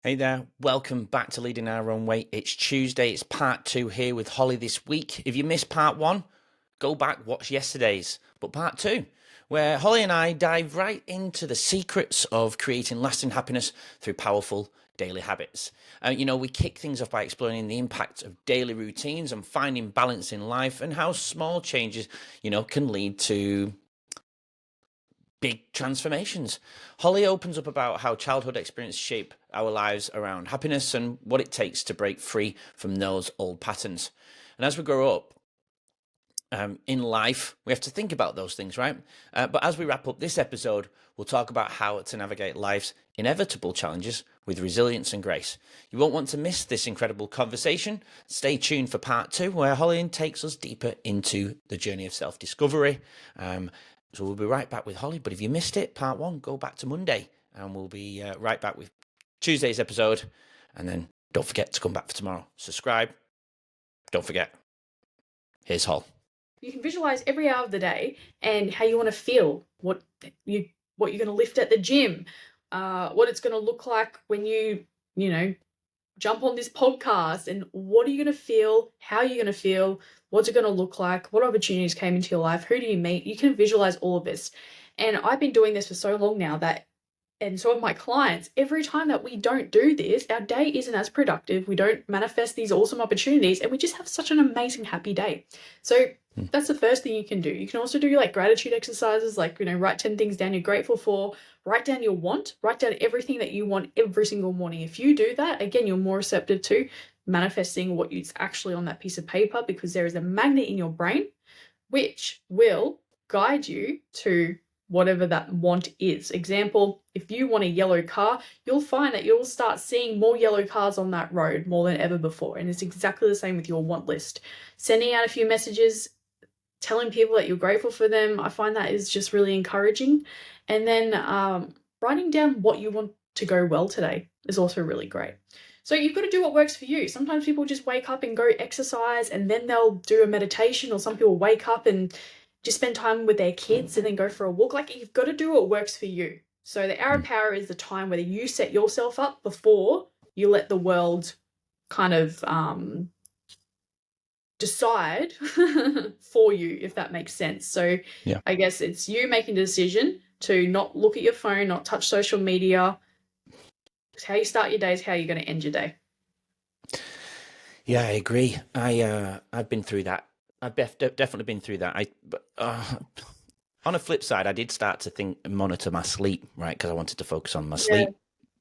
Hey there, welcome back to Leading Our Own Way. It's Tuesday, it's part two here with Holly this week. If you missed part one, go back, watch yesterday's, but part two, where Holly and I dive right into the secrets of creating lasting happiness through powerful daily habits. We kick things off by exploring the impact of daily routines and finding balance in life and how small changes, can lead to big transformations. Holly opens up about how childhood experiences shape our lives around happiness and what it takes to break free from those old patterns. And as we grow up in life, we have to think about those things, right? But as we wrap up this episode, we'll talk about how to navigate life's inevitable challenges with resilience and grace. You won't want to miss this incredible conversation. Stay tuned for part two, where Holly takes us deeper into the journey of self-discovery. So we'll be right back with Holly. But if you missed it, part one, go back to Monday. And we'll be right back with Tuesday's episode. And then don't forget to come back for tomorrow. Subscribe. Don't forget. Here's Hol. You can visualize every hour of the day and how you want to feel, what you're going to lift at the gym, what it's going to look like when you jump on this podcast, and what are you going to feel, how are you going to feel, what's it going to look like, what opportunities came into your life, who do you meet. You can visualize all of this. And I've been doing this for so long now and so have my clients, every time that we don't do this, our day isn't as productive. We don't manifest these awesome opportunities, and we just have such an amazing, happy day. So that's the first thing you can do. You can also do like gratitude exercises, like, write 10 things down you're grateful for, write down your want, write down everything that you want every single morning. If you do that, again, you're more receptive to manifesting what is actually on that piece of paper, because there is a magnet in your brain which will guide you to whatever that want is. Example, if you want a yellow car, you'll find that you'll start seeing more yellow cars on that road more than ever before. And it's exactly the same with your want list. Sending out a few messages, telling people that you're grateful for them, I find that is just really encouraging. And then writing down what you want to go well today is also really great. So you've got to do what works for you. Sometimes people just wake up and go exercise, and then they'll do a meditation, or some people wake up and just spend time with their kids and then go for a walk. Like, you've got to do what works for you. So the hour of power is the time where you set yourself up before you let the world kind of decide for you, if that makes sense. So yeah. I guess it's you making the decision to not look at your phone, not touch social media. It's how you start your day is how you're going to end your day. Yeah, I agree. I've been through that. I've definitely been through that. On a flip side, I did start to monitor my sleep, right? Because I wanted to focus on my sleep,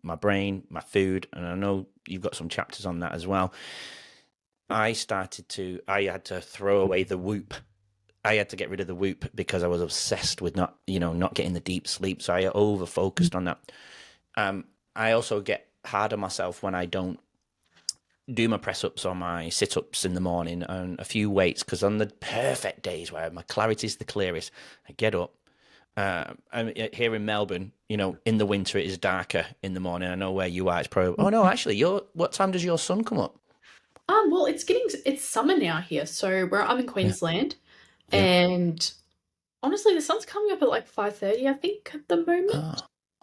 my brain, my food. And I know you've got some chapters on that as well. I had to throw away the Whoop. I had to get rid of the Whoop because I was obsessed with not getting the deep sleep. So I over-focused on that. I also get hard on myself when I don't do my press-ups or my sit-ups in the morning and a few weights, because on the perfect days where my clarity is the clearest, I get up. I'm here in Melbourne, in the winter it is darker in the morning. I know where you are. It's probably, oh no, actually, what time does your sun come up? Well, it's summer now here. So I'm in Queensland, and honestly, the sun's coming up at like 5:30, I think, at the moment. Oh,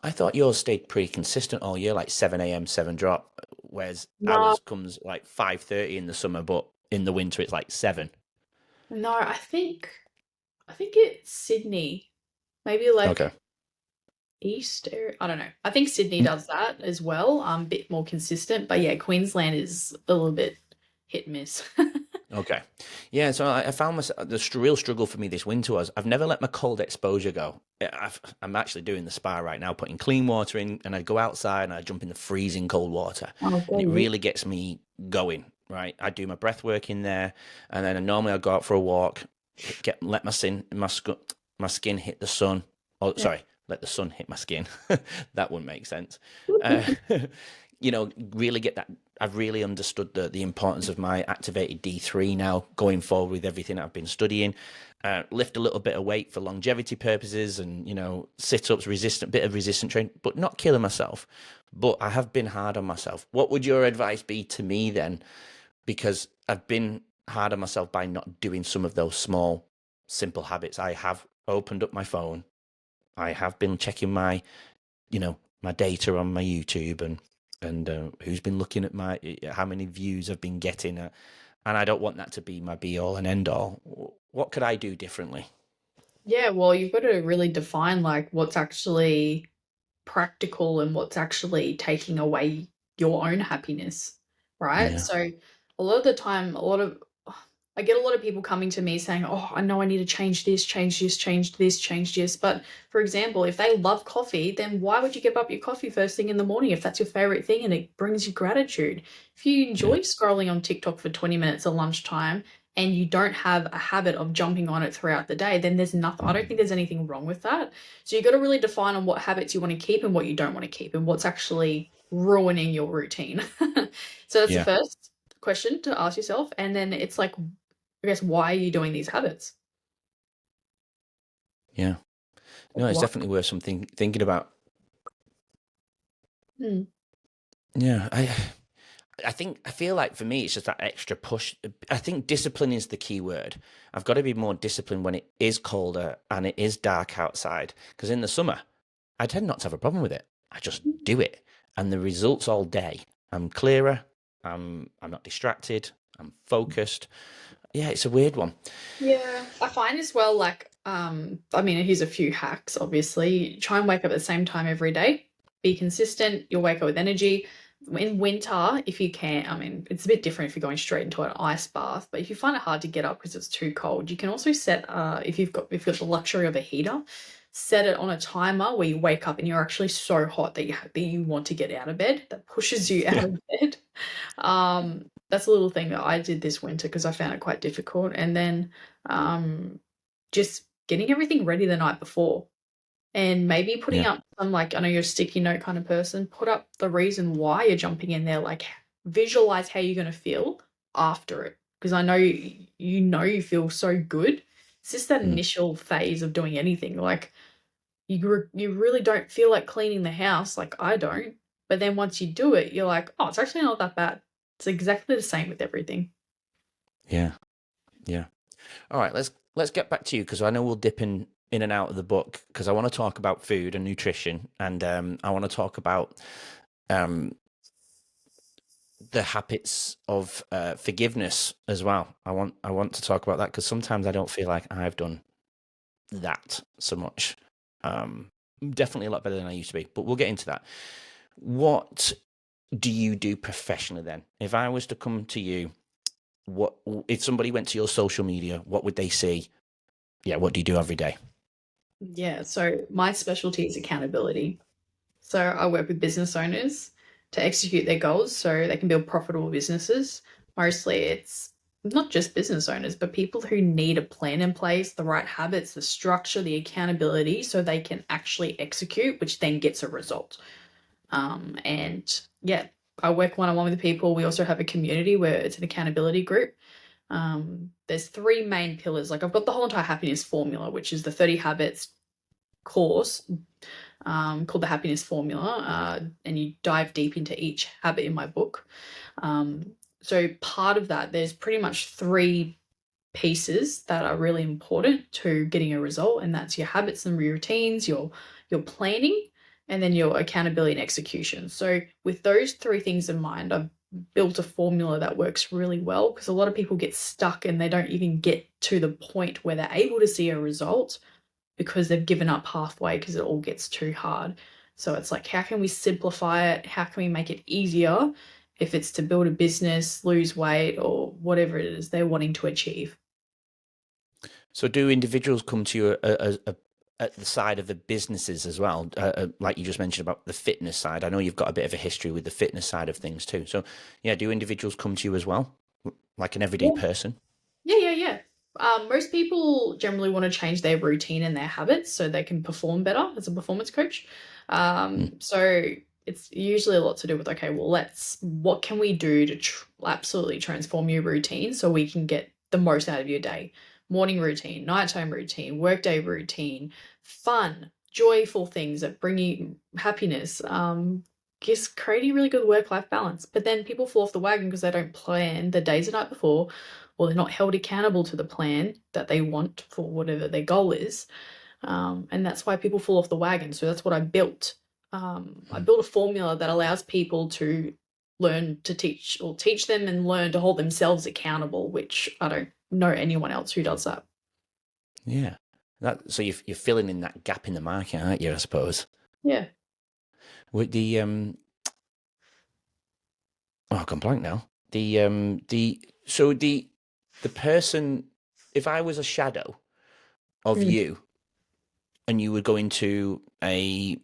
I thought yours stayed pretty consistent all year, like 7 a.m., 7 drop, whereas ours comes like 5:30 in the summer, but in the winter it's like 7. No, I think it's Sydney, maybe like east area. I don't know. I think Sydney does that as well. A bit more consistent, but yeah, Queensland is a little bit hit and miss. Okay. Yeah, so I found the real struggle for me this winter was I've never let my cold exposure go. I'm actually doing the spa right now, putting clean water in, and I go outside and I jump in the freezing cold water. And it really gets me going, right? I do my breath work in there, and then normally I go out for a walk, let my skin hit the sun. Oh, sorry, let the sun hit my skin. That wouldn't make sense. Really get that. I've really understood the importance of my activated D3 now going forward with everything I've been studying. Lift a little bit of weight for longevity purposes and, sit-ups, bit of resistant training, but not killing myself. But I have been hard on myself. What would your advice be to me then? Because I've been hard on myself by not doing some of those small, simple habits. I have opened up my phone. I have been checking my, my data on my YouTube and and who's been looking at how many views I've been getting, and I don't want that to be my be all and end all. What could I do differently? Yeah, well, you've got to really define like what's actually practical and what's actually taking away your own happiness, right? Yeah, So a lot of the time, I get a lot of people coming to me saying, "Oh, I know I need to change this, change this, change this, change this." But for example, if they love coffee, then why would you give up your coffee first thing in the morning if that's your favorite thing and it brings you gratitude? If you yeah, enjoy scrolling on TikTok for 20 minutes at lunchtime and you don't have a habit of jumping on it throughout the day, then there's nothing, I don't think there's anything wrong with that. So you got to really define on what habits you want to keep and what you don't want to keep and what's actually ruining your routine. So that's the yeah, first question to ask yourself. And then it's like, I guess, why are you doing these habits? yeah. No, Like, it's why? definitely worth something thinking about. Mm. Yeah, I feel like for me it's just that extra push. I think discipline is the key word. I've got to be more disciplined when it is colder and it is dark outside. Because in the summer, I tend not to have a problem with it. I just do it, and the results all day. I'm clearer. I'm not distracted. I'm focused. Yeah, it's a weird one. Yeah, I find as well, like, I mean, here's a few hacks, obviously. Try and wake up at the same time every day. Be consistent. You'll wake up with energy. In winter, if you can, I mean, it's a bit different if you're going straight into an ice bath, but if you find it hard to get up because it's too cold, you can also set, if you've got the luxury of a heater, set it on a timer where you wake up and you're actually so hot that you want to get out of bed. That pushes you out Yeah, of bed. That's a little thing that I did this winter because I found it quite difficult. And then um, just getting everything ready the night before and maybe putting yeah, up some, like, I know you're a sticky note kind of person, put up the reason why you're jumping in there, like visualize how you're going to feel after it. Because I know you feel so good. It's just that mm, initial phase of doing anything. Like you really don't feel like cleaning the house, like I don't, but then once you do it, you're like, "Oh, it's actually not that bad." It's exactly the same with everything. yeah, yeah. All right, let's get back to you because I know we'll dip in and out of the book because I want to talk about food and nutrition, and I want to talk about um, the habits of forgiveness as well. I want to talk about that because sometimes I don't feel like I've done that so much. Um, Definitely a lot better than I used to be, but we'll get into that. What do you do professionally then? If I was to come to you, what if somebody went to your social media? What would they see? Yeah, what do you do every day? Yeah, so my specialty is accountability. So I work with business owners to execute their goals so they can build profitable businesses. Mostly it's not just business owners, but people who need a plan in place, the right habits, the structure, the accountability so they can actually execute, which then gets a result. And yeah, I work one on one with people. We also have a community where it's an accountability group. There's three main pillars. Like I've got the whole entire happiness formula, which is the 30 habits course called the happiness formula. And you dive deep into each habit in my book. So part of that, there's pretty much three pieces that are really important to getting a result, and that's your habits and routines, your planning, and then your accountability and execution. So with those three things in mind, I've built a formula that works really well because a lot of people get stuck and they don't even get to the point where they're able to see a result because they've given up halfway because it all gets too hard. So it's like, how can we simplify it? How can we make it easier if it's to build a business, lose weight, or whatever it is they're wanting to achieve? So, do individuals come to you at the side of the businesses as well? Like you just mentioned about the fitness side. I know you've got a bit of a history with the fitness side of things too. So, yeah, do individuals come to you as well, like an everyday Yeah. person? Yeah. Most people generally want to change their routine and their habits so they can perform better as a performance coach. Mm. So it's usually a lot to do with, okay, well, what can we do to absolutely transform your routine so we can get the most out of your day? Morning routine, nighttime routine, workday routine, fun, joyful things that bring you happiness. Just creating a really good work-life balance. But then people fall off the wagon because they don't plan the days the night before, or they're not held accountable to the plan that they want for whatever their goal is. And that's why people fall off the wagon. So that's what I built. I built a formula that allows people to learn to teach, or teach them and learn to hold themselves accountable, which I don't know anyone else who does that. Yeah. So you're filling in that gap in the market, aren't you? I suppose. Yeah. With the oh, I've gone blank now. The person, if I was a shadow of Mm. you, and you would go into can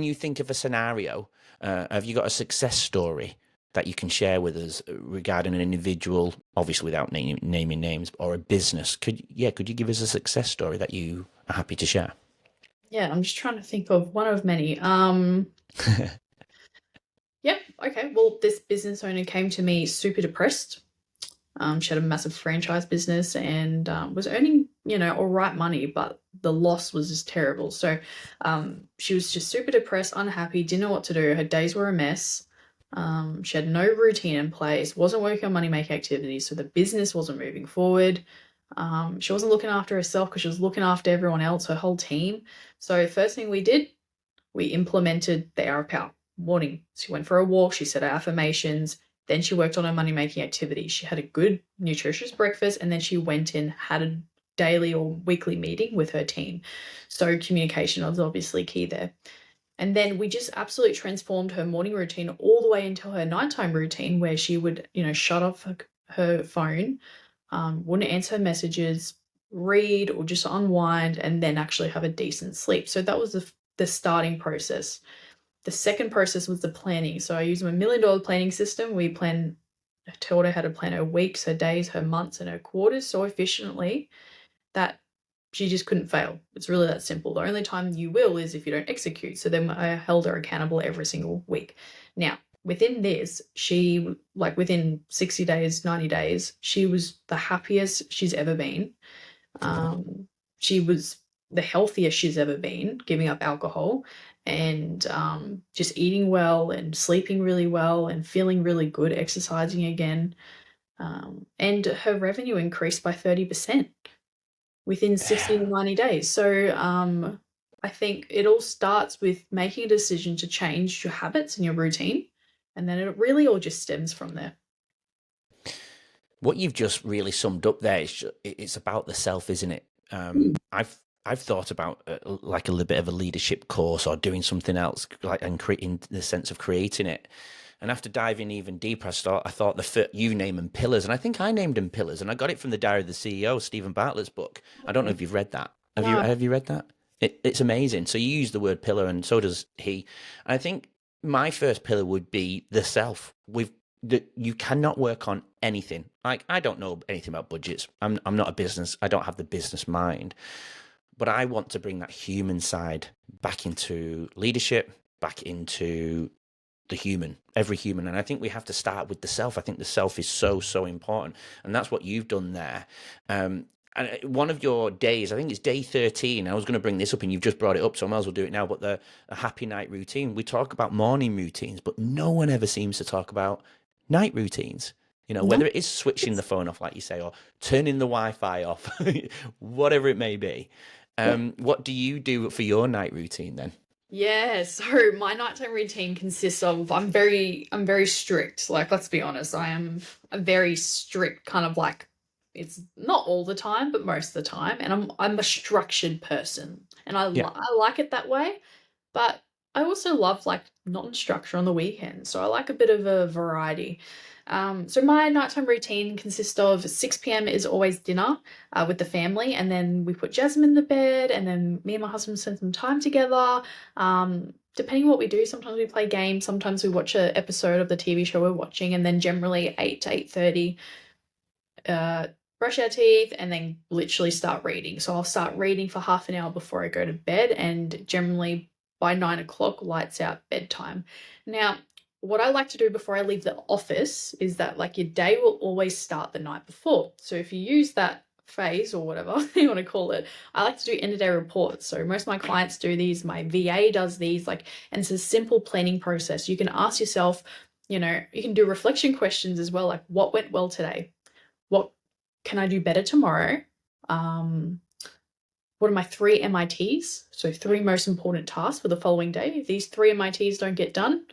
you think of a scenario? Have you got a success story that you can share with us regarding an individual, obviously without naming names, or a business? Could you give us a success story that you are happy to share? Yeah, I'm just trying to think of one of many. Yep. Okay. Well, this business owner came to me super depressed. She had a massive franchise business and was earning, all right money, but the loss was just terrible. So she was just super depressed, unhappy, didn't know what to do. Her days were a mess. She had no routine in place, wasn't working on money making activities, so the business wasn't moving forward. She wasn't looking after herself because she was looking after everyone else, her whole team. So first thing we did, we implemented the hour of power morning. She went for a walk, she said her affirmations, then she worked on her money making activities. She had a good, nutritious breakfast, and then she went in, had a daily or weekly meeting with her team. So communication was obviously key there. And then we just absolutely transformed her morning routine all the way into her nighttime routine, where she would, shut off her phone, wouldn't answer messages, read or just unwind, and then actually have a decent sleep. So that was the starting process. The second process was the planning. So I used my $1 million planning system. I told her how to plan her weeks, her days, her months, and her quarters so efficiently that she just couldn't fail. It's really that simple. The only time you will is if you don't execute. So then I held her accountable every single week. Now, within this, she, like within 60 days, 90 days, she was the happiest she's ever been. She was the healthiest she's ever been, giving up alcohol and just eating well and sleeping really well and feeling really good, exercising again. And her revenue increased by 30% within 60 to 90 days. So I think it all starts with making a decision to change your habits and your routine. And then it really all just stems from there. What you've just really summed up there is it's about the self, isn't it? Mm. I've thought about like a little bit of a leadership course or doing something else, like and creating the sense of creating it. And after diving even deeper, I thought you name them pillars, and I think I named them pillars, and I got it from the Diary of the CEO, Stephen Bartlett's book. I don't know if you've read that. No. Have you read that? It's amazing. So you use the word pillar, and so does he. I think my first pillar would be the self. You cannot work on anything. Like, I don't know anything about budgets. I'm not a business. I don't have the business mind, but I want to bring that human side back into leadership, back into every human. And I think we have to start with the self. I think the self is so important. And that's what you've done there. And one of your days, I think it's day 13. I was going to bring this up and you've just brought it up, so I might as well do it now. But a happy night routine. We talk about morning routines, but no one ever seems to talk about night routines. Whether it is switching the phone off, like you say, or turning the Wi-Fi off, whatever it may be. What do you do for your night routine then? Yeah, so my nighttime routine consists of I'm very strict. Like, let's be honest, I am a very strict kind of like, it's not all the time, but most of the time, and I'm a structured person, and Yeah. I like it that way. But I also love like non-structure on the weekend, so I like a bit of a variety. So my nighttime routine consists of 6 p.m. is always dinner with the family, and then we put Jasmine in the bed, and then me and my husband spend some time together. Depending on what we do, sometimes we play games, sometimes we watch an episode of the TV show we're watching, and then generally 8 to 8:30, brush our teeth, and then literally start reading. So I'll start reading for half an hour before I go to bed, and generally by 9 o'clock, lights out, bedtime. Now, what I like to do before I leave the office is that, like, your day will always start the night before. So if you use that phase or whatever you want to call it, I like to do end of day reports. So most of my clients do these, my VA does these, like, and it's a simple planning process. You can ask yourself, you can do reflection questions as well, like, what went well today? What can I do better tomorrow? what are my 3 MITs? So 3 most important tasks for the following day. If these 3 MITs don't get done,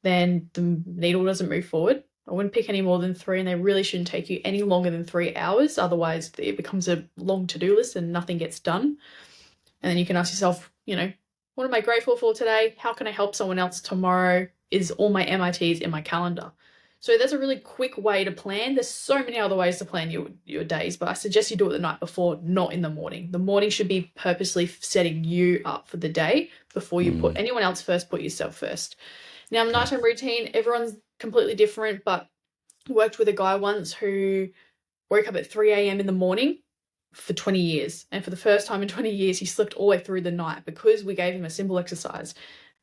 then the needle doesn't move forward. I wouldn't pick any more than 3, and they really shouldn't take you any longer than 3 hours. Otherwise, it becomes a long to-do list and nothing gets done. And then you can ask yourself, what am I grateful for today? How can I help someone else tomorrow? Is all my MITs in my calendar? So that's a really quick way to plan. There's so many other ways to plan your days, but I suggest you do it the night before, not in the morning. The morning should be purposely setting you up for the day before you put anyone else first, put yourself first. Now, nighttime routine, everyone's completely different, but I worked with a guy once who woke up at 3 a.m. in the morning for 20 years. And for the first time in 20 years, he slept all the way through the night because we gave him a simple exercise.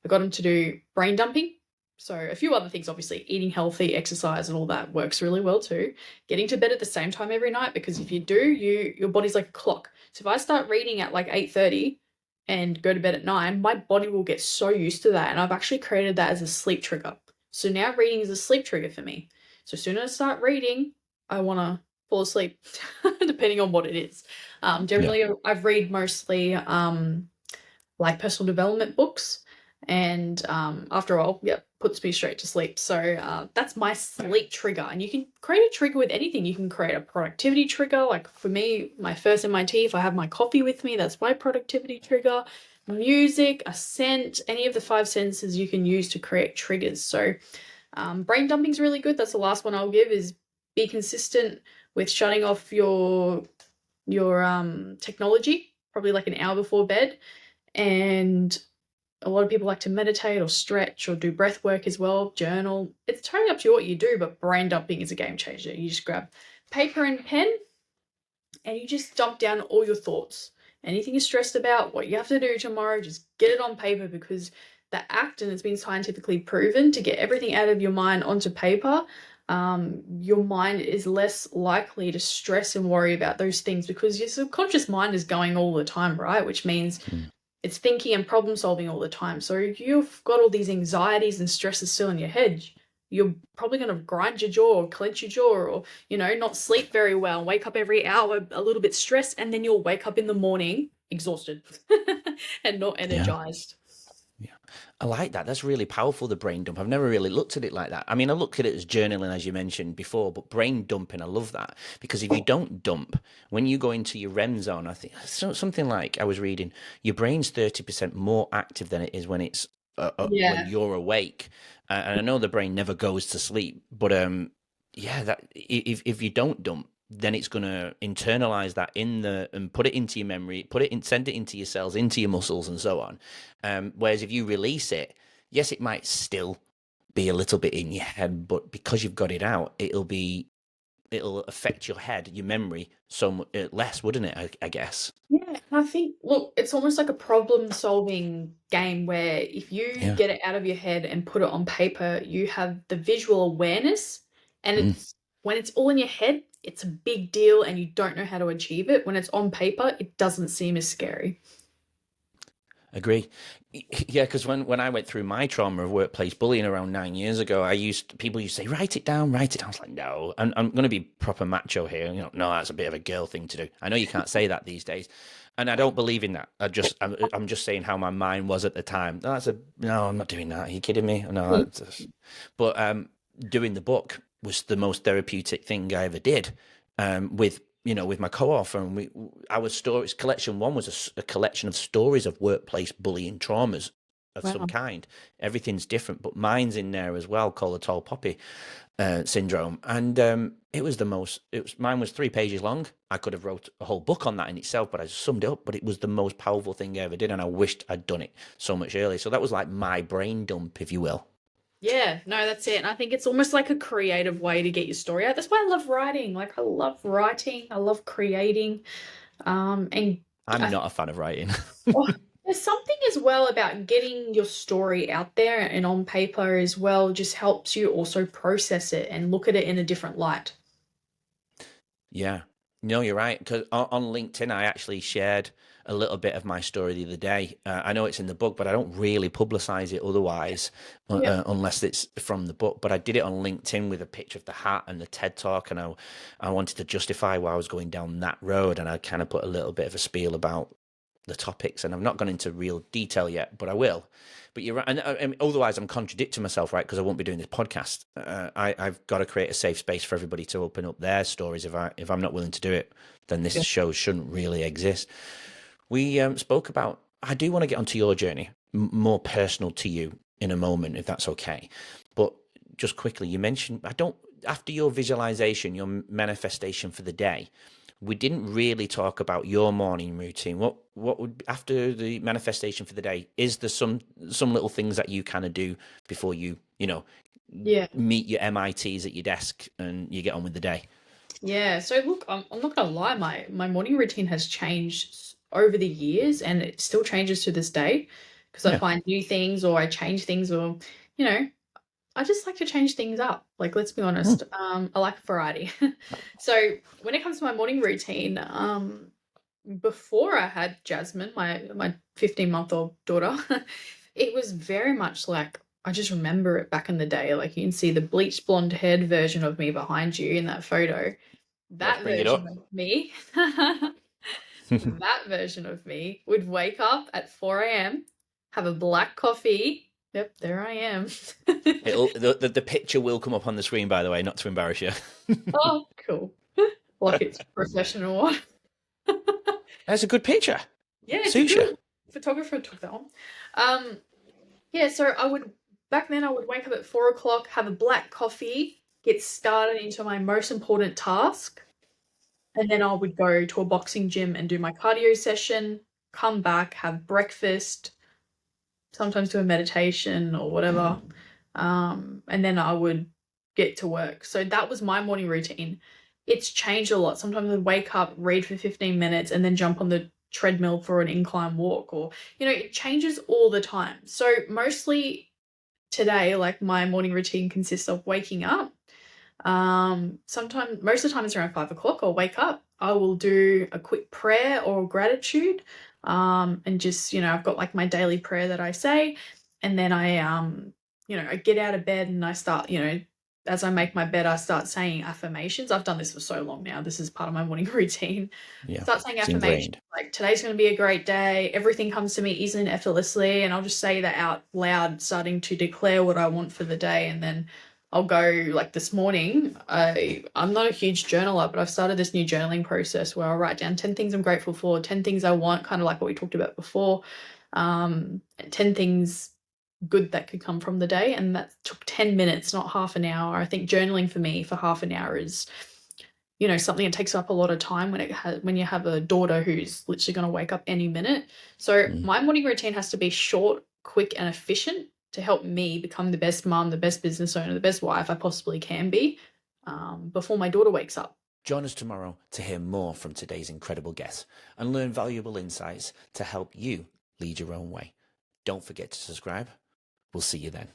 I got him to do brain dumping. So a few other things, obviously, eating healthy, exercise, and all that works really well too. Getting to bed at the same time every night, because if you do, your body's like a clock. So if I start reading at like 8:30 and go to bed at 9, my body will get so used to that. And I've actually created that as a sleep trigger. So now reading is a sleep trigger for me. So as soon as I start reading, I want to fall asleep, depending on what it is. Generally, I've read mostly like personal development books, and after a while, puts me straight to sleep. So that's my sleep trigger. And you can create a trigger with anything. You can create a productivity trigger. Like for me, my first MIT, if I have my coffee with me, that's my productivity trigger. Music, a scent, any of the 5 senses you can use to create triggers. So brain dumping is really good. That's the last one I'll give, is be consistent with shutting off your technology, probably like an hour before bed. And a lot of people like to meditate or stretch or do breath work as well, journal. It's totally up to you what you do, but brain dumping is a game changer. You just grab paper and pen and you just dump down all your thoughts. Anything you're stressed about, what you have to do tomorrow, just get it on paper, because the act, and it's been scientifically proven, to get everything out of your mind onto paper, your mind is less likely to stress and worry about those things, because your subconscious mind is going all the time, right? Which means it's thinking and problem solving all the time. So if you've got all these anxieties and stresses still in your head, you're probably going to grind your jaw or clench your jaw, or, not sleep very well, wake up every hour a little bit stressed, and then you'll wake up in the morning exhausted and not energized. Yeah. I like that. That's really powerful, the brain dump. I've never really looked at it like that. I mean, I look at it as journaling, as you mentioned before, but brain dumping, I love that. Because if you don't dump, when you go into your REM zone, I think something like I was reading, your brain's 30% more active than it is when it's when you're awake. And I know the brain never goes to sleep, but that if you don't dump, then it's going to internalize that and put it into your memory, send it into your cells, into your muscles, and so on. Whereas if you release it, yes, it might still be a little bit in your head, but because you've got it out, it'll affect your head, your memory, so less, wouldn't it? I guess. Yeah, I think, look, it's almost like a problem-solving game where if you get it out of your head and put it on paper, you have the visual awareness, and when it's all in your head, it's a big deal and you don't know how to achieve it. When it's on paper, it doesn't seem as scary. Agree. Yeah, because when I went through my trauma of workplace bullying around 9 years ago, people used to say, write it down, write it down. I was like, no, I'm going to be proper macho here. No, that's a bit of a girl thing to do. I know you can't say that these days. And I don't believe in that. I'm just saying how my mind was at the time. No, I'm not doing that. Are you kidding me? No, but doing the book was the most therapeutic thing I ever did. With my co-author, and our stories collection one was a collection of stories of workplace bullying traumas of some kind. Everything's different, but mine's in there as well, called the tall poppy syndrome. And mine was 3 pages long. I could have wrote a whole book on that in itself, but I summed it up. But it was the most powerful thing I ever did, and I wished I'd done it so much earlier. So that was like my brain dump, if you will. Yeah, no, that's it. And I think it's almost like a creative way to get your story out. That's why I love writing. Like, I love writing. I love creating. And I'm not a fan of writing. There's something as well about getting your story out there and on paper as well, just helps you also process it and look at it in a different light. Yeah. No, you're right. Because on LinkedIn, I actually shared a little bit of my story the other day. I know it's in the book, but I don't really publicize it otherwise, unless it's from the book. But I did it on LinkedIn with a picture of the hat and the TED Talk, and I wanted to justify why I was going down that road, and I kind of put a little bit of a spiel about the topics, and I've not gone into real detail yet, but I will. But you're right, and otherwise I'm contradicting myself, right? Because I won't be doing this podcast. I've got to create a safe space for everybody to open up their stories. If I'm not willing to do it, then this show shouldn't really exist. We spoke about. I do want to get onto your journey, more personal to you, in a moment, if that's okay. But just quickly, you mentioned after your visualization, your manifestation for the day, we didn't really talk about your morning routine. What would, after the manifestation for the day, is there some little things that you kind of do before you meet your MITs at your desk and you get on with the day? Yeah. So look, I'm not gonna lie, my morning routine has changed over the years, and it still changes to this day because I find new things or I change things, or you know, I just like to change things up. Like, let's be honest. I like variety. So when it comes to my morning routine, before I had Jasmine, my 15-month-old daughter, it was very much like, I just remember it back in the day. Like, you can see the bleached blonde haired version of me behind you in that photo. Let's That bring it version up. of me, that version of me would wake up at 4 a.m., have a black coffee. Yep, there I am. The picture will come up on the screen, by the way, not to embarrass you. Oh, cool. Like it's professional. That's a good picture. Yeah, it's a Suits you. good photographer took that one. Yeah, so back then I would wake up at 4 o'clock, have a black coffee, get started into my most important task, and then I would go to a boxing gym and do my cardio session, come back, have breakfast, sometimes do a meditation or whatever. And then I would get to work. So that was my morning routine. It's changed a lot. Sometimes I'd wake up, read for 15 minutes, and then jump on the treadmill for an incline walk, or, it changes all the time. So mostly today, like, my morning routine consists of waking up. Most of the time it's around 5 o'clock. I'll wake up. I will do a quick prayer or gratitude. And just, I've got like my daily prayer that I say. And then I get out of bed and I start, as I make my bed, I start saying affirmations. I've done this for so long now. This is part of my morning routine. Yeah, Start saying it's affirmations ingrained. like, today's going to be a great day. Everything comes to me easily and effortlessly. And I'll just say that out loud, starting to declare what I want for the day. And then I'll go, like this morning, I'm not a huge journaler, but I've started this new journaling process where I'll write down 10 things I'm grateful for, 10 things I want, kind of like what we talked about before, 10 things good that could come from the day. And that took 10 minutes, not half an hour. I think journaling for me for half an hour is, something that takes up a lot of time when you have a daughter who's literally going to wake up any minute. So my morning routine has to be short, quick, and efficient to help me become the best mom, the best business owner, the best wife I possibly can be, before my daughter wakes up. Join us tomorrow to hear more from today's incredible guests and learn valuable insights to help you lead your own way. Don't forget to subscribe. We'll see you then.